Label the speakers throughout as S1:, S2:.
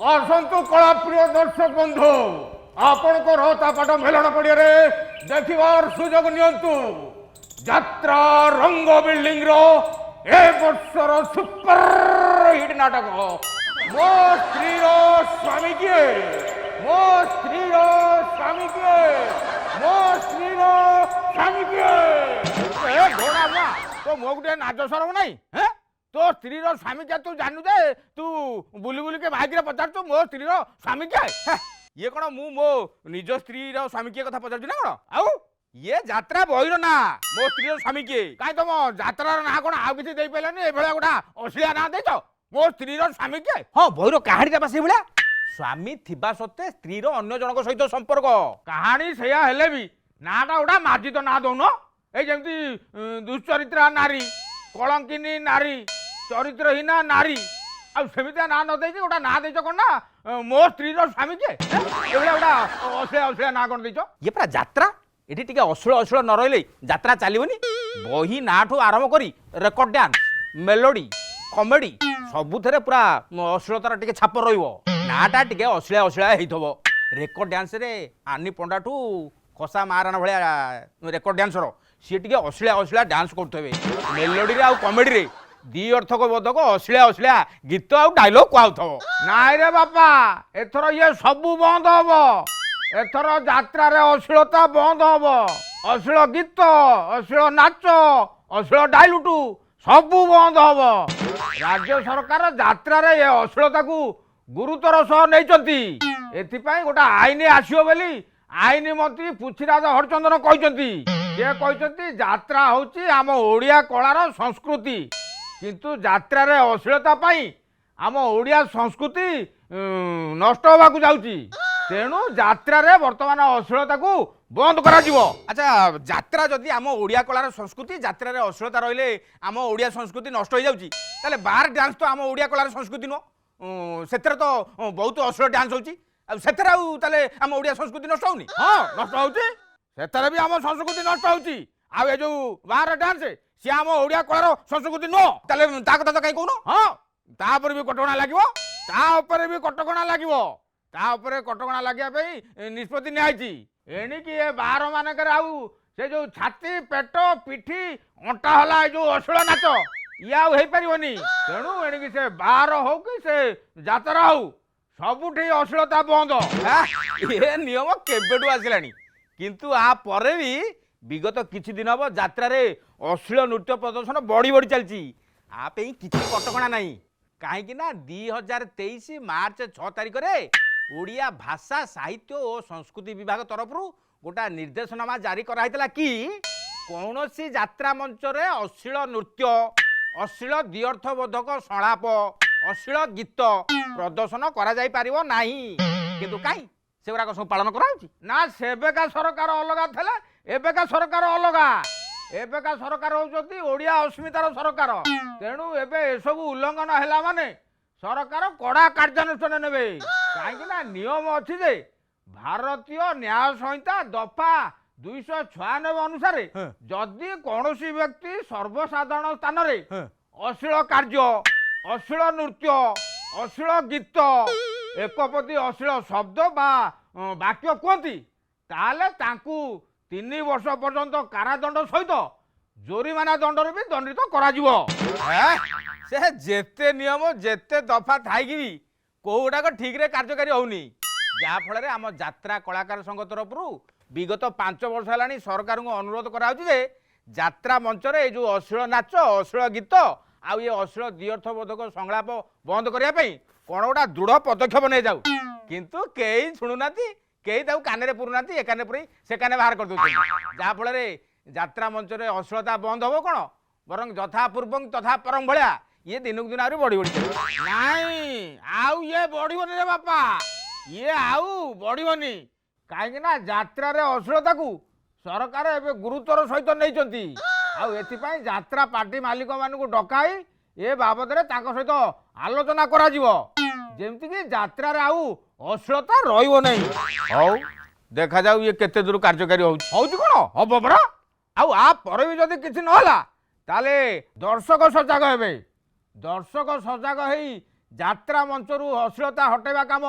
S1: आसतु कला प्रिय दर्शक बंधु आपण को रोहतापाट मेलन पड़िया देखिबार सुजोग नियंतु यात्रा रंग बिल्डिंग रो ए वर्षर सुपर हिट नाटक मो स्त्री स्वामी किए मो स्त्री स्वामी किए मो स्त्री स्वामी किए घोड़ा ना तो मो गुटे नाच सरम नहीं हैं तो स्त्री स्वामी क्या तू जानू जे तू बुली बुली के भाई पचार तू मो स्त्री स्वामी क्या ये कौन मु मो निज स्त्री स्वामी किए कथा पचार ना कौन आउ ये यात्रा बहिर ना मो स्त्री स्वामी किए कहीं तुम यात्रार ना कौन आउ किसी दे पाइलानी ए भलिया गोटा अश्लीला ना देछ मो स्त्री स्वामी किए
S2: हाँ बहिर कहानी बा से भलिया स्वामी थिबा सत्ते स्त्री अन्य जनक सहित संपर्क
S1: कहानी सेया हेले भी नाटा गोटा मार्जित ना दौन ए जेमती दुश्चरित्रा नारी कलंकिनी नारी चरित्रहीना नारी आमित ना न दे गोटा ना देच कौन ना मो स्त्री स्वामी किए गोटा अश्लीला अश्लीला ना कौन देच
S2: ये पूरा यात्रा एठी टिके अश्लील अश्लील न रहिले यात्रा चलीबनी बही नाठू आरंभ करी रेकर्ड डांस मेलोडी कॉमेडी सबुथरे पूरा अश्लीलतार टिके छाप रहिबो नाटा टिके अश्लील अश्लील हेइथबो रेकर्ड डांस रे आनी पंडाठू खसा माराण भलिया रेकर्ड डांसर सी टिके अश्लील अश्लील डांस करथबे मेलोडी रे आ कॉमेडी रे दी अर्थक बोधक अश्लील अश्लील गीत आ डायलॉग कहथबो
S1: नाई रे बापा एथर ये सबू बंद हबो एथर यात्रा रे अश्लीलता बंद हबो अश्लील गीत अश्लील नाच अश्लील डायलुटू सबू बंद हबो राज्य सरकार यात्रा रे ये अश्लीलता को गुरुतर सह नैचंती एथिपाई गोटा आईन आसियो बोली आईन मंत्री पृथ्वीराज हरचंदन कहचंती से कहचंती यात्रा होची आम ओडिया कलार संस्कृति किंतु यात्रा रे अश्लीलता पाई आम ओडिया संस्कृति नष्ट होबाकू जाउची तेणु यात्रा रे वर्तमान अश्लीलता को बंद करा जीवो।
S2: अच्छा यात्रा जदि आम ओडिया कलार संस्कृति यात्रा रे अश्लीलता रहिले आम ओडिया संस्कृति नष्ट हो जाउची ताले बार डांस तो आम ओडिया कलार संस्कृति नो सेतरे तो बहुत अश्लील डांस होची आ सेतरे आ ताले आम ओडिया संस्कृति नष्ट होनी
S1: हाँ नष्ट होची सेतरे भी आम संस्कृति नष्ट होची आ ए जो बाहर डांस सी आम ओडिया कलार संस्कृति नो
S2: ताले ता कथा तो काई कहूनो
S1: हाँ ता पर भी कटकणा लागिवो ता ऊपर भी कटकणा लागिवो ता ऊपर कटकणा लागिया पे निष्पत्ति नियाची एणिकी ए बाहर मानकर आउ से जो छाती पेट पिठी अंटा हला जो अश्लील नाच ये आउ हेई परिवनी तेणु एणिकी से बाहर हो कि से यात्रा हो सबुठी अश्लीलता बंद
S2: ये नियम केबेटू आसिलानी किंतु आ परे भी विगत किछि दिन हबो यात्रा रे अश्लील नृत्य प्रदर्शन बढ़ी बढ़ी चलची आ पे किछि कटकणा नाही काहे कि ना 2023 मार्च 6 तारिख रे ओडिया भाषा साहित्य और संस्कृति विभाग तरफ गोटा निर्देशनामा जारी कराइतला कि कौनसी यात्रा मंच रे अश्लील नृत्य अश्लील द्व्यर्थबोधक संलाप अश्लील गीत प्रदर्शन करा जाई पारिबो नाही किंतु काई सेगुराक सब पालन करा होची
S1: ना सेबेका सरकार अलगा थले एबेका सरकार अलगा एबेका सरकार होचती ओडिया अस्मितार सरकार तेणु एबे एसबु उल्लंघन हैला माने सरकार कड़ा कार्यानुष्ठान नेबे काहेकि ना नियम अछि जे भारतीय न्याय संहिता दफा 296 अनुसार जदि कौनसी व्यक्ति सर्वसाधारण स्थान रे अश्लील कार्य अश्लील नृत्य अश्लील गीत एकपति अश्लील शब्द बा वाक्य कहती ताले तांकू 3 वर्ष पर्यंत कारादंड सहित जोरिमाना दंड भी दंडित करा जीवो
S2: से जेते नियम जेते दफा थाइकी भी कोउडाक ठीक रे कार्यकारी होउनी जा फल रे आम यात्रा कलाकार संघ तरफ विगत 5 वर्ष हेलानी सरकार को अनुरोध करा होची जे यात्रा मंच रे जो अश्लील नाच अश्लील गीत आ ये अश्लील द्व्यर्थबोधक संलाप बंद करिया पई कोन गोटा दृढ़ पदक्षेप नै जाऊ किंतु केई सुनुनाती केई ताऊ काने पुरुनाती ए काने पुरी से काने बाहर कर दउछ जा फल रे यात्रा मंच रे अश्लीलता बंद होबो कोन बरं यथा पूर्वं तथा परं भलिया ये दिन को दिन आउरी बढ़ी बढ़ी
S1: नहीं आउ ये बढ़िबनी रे बापा ये आउ बढ़िबनी काहेकि ना यात्रा रे अश्लीलता को सरकार एबे गुरुतर सहित नैचंती आउ एथिपाई यात्रा पार्टी मालिक मानकु डकाई ए बाबद रे ताको सहित आलोचना करा जीवो जेमति कि यात्रा रे आउ अश्लीलता रहिबो नै
S2: हौ देखा जाऊ ये केते दूर कार्यकारी
S1: होउची कोन हबो बरा आउ आ पर भी जदी किछि न होला ताले दर्शक सजाग हेबे दर्शक सजाग हेई
S2: ଯାତ୍ରା ମଞ୍ଚରୁ ଅଶ୍ଳୀଳତା ହଟେଇବା କାମ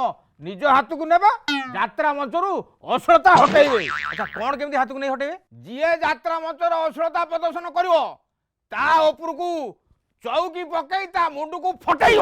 S2: ନିଜ ହାତକୁ ନେବା, ଯାତ୍ରା ମଞ୍ଚରୁ ଅଶ୍ଳୀଳତା ହଟେଇବେ। ଆଚ୍ଛା କଣ କେମିତି ହାତକୁ ନେଇ ହଟେଇବେ? ଯିଏ ଯାତ୍ରା ମଞ୍ଚର ଅଶ୍ଳୀଳତା ପ୍ରଦର୍ଶନ କରିବ ତା ଉପରକୁ ଚୌକି ପକେଇ ତା ମୁଣ୍ଡକୁ ଫଟେଇ